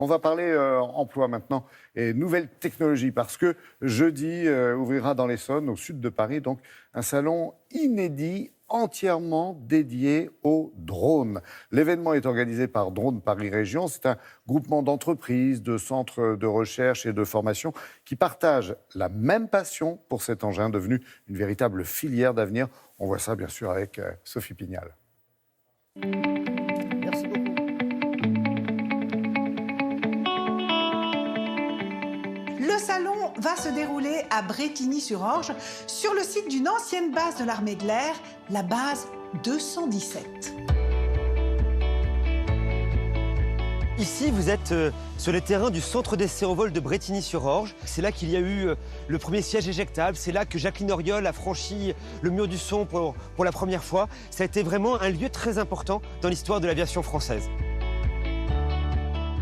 On va parler emploi maintenant et nouvelles technologies parce que jeudi ouvrira dans l'Essonne, au sud de Paris, donc un salon inédit entièrement dédié aux drones. L'événement est organisé par Drone Paris Région. C'est un groupement d'entreprises, de centres de recherche et de formation qui partagent la même passion pour cet engin devenu une véritable filière d'avenir. On voit ça bien sûr avec Sophie Pignal. Merci beaucoup. Le salon va se dérouler à Brétigny-sur-Orge, sur le site d'une ancienne base de l'armée de l'air, la base 217. Ici, vous êtes sur les terrains du centre d'essai en vol de Brétigny-sur-Orge. C'est là qu'il y a eu le premier siège éjectable. C'est là que Jacqueline Auriol a franchi le mur du son pour la première fois. Ça a été vraiment un lieu très important dans l'histoire de l'aviation française.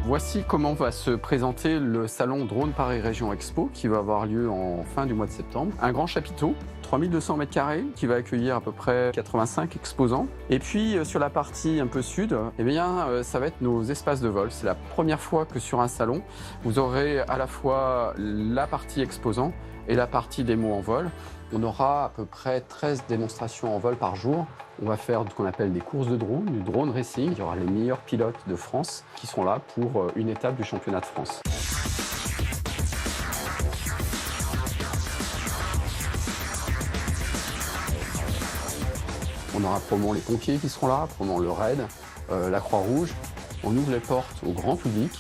Voici comment va se présenter le salon Drone Paris Région Expo qui va avoir lieu en fin du mois de septembre. Un grand chapiteau, 3200 m² qui va accueillir à peu près 85 exposants. Et puis sur la partie un peu sud, ça va être nos espaces de vol. C'est la première fois que sur un salon, vous aurez à la fois la partie exposant et la partie démo en vol. On aura à peu près 13 démonstrations en vol par jour. On va faire ce qu'on appelle des courses de drones, du drone racing. Il y aura les meilleurs pilotes de France qui sont là pour une étape du championnat de France. On aura probablement les pompiers qui seront là, probablement le RAID, la Croix-Rouge. On ouvre les portes au grand public.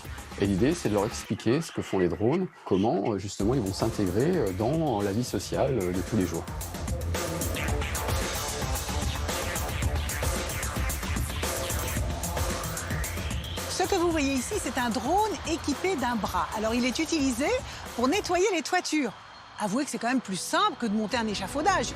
Et l'idée, c'est de leur expliquer ce que font les drones, comment justement ils vont s'intégrer dans la vie sociale de tous les jours. Ce que vous voyez ici, c'est un drone équipé d'un bras. Alors, il est utilisé pour nettoyer les toitures. Avouez que c'est quand même plus simple que de monter un échafaudage.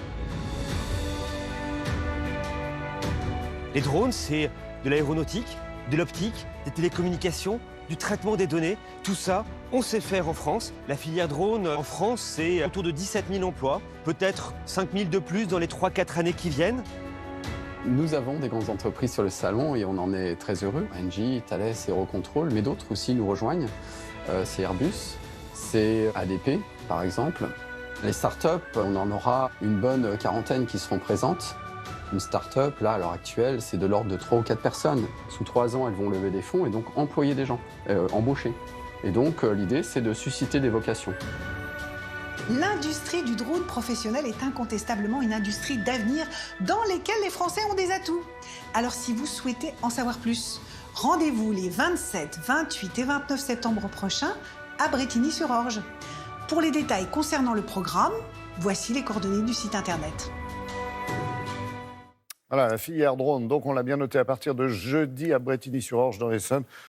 Les drones, c'est de l'aéronautique, de l'optique, des télécommunications, du traitement des données. Tout ça, on sait faire en France. La filière drone en France, c'est autour de 17 000 emplois, peut-être 5 000 de plus dans les 3-4 années qui viennent. Nous avons des grandes entreprises sur le salon et on en est très heureux. Engie, Thales, Aerocontrol, mais d'autres aussi nous rejoignent. C'est Airbus, c'est ADP par exemple. Les startups, on en aura une bonne quarantaine qui seront présentes. Une start-up, là, à l'heure actuelle, c'est de l'ordre de 3 ou 4 personnes. Sous 3 ans, elles vont lever des fonds et donc employer des gens, embaucher. Et donc, l'idée, c'est de susciter des vocations. L'industrie du drone professionnel est incontestablement une industrie d'avenir dans laquelle les Français ont des atouts. Alors, si vous souhaitez en savoir plus, rendez-vous les 27, 28 et 29 septembre prochains à Brétigny-sur-Orge. Pour les détails concernant le programme, voici les coordonnées du site internet. Voilà, la filière drone, donc on l'a bien noté à partir de jeudi à Brétigny-sur-Orge dans l'Essonne.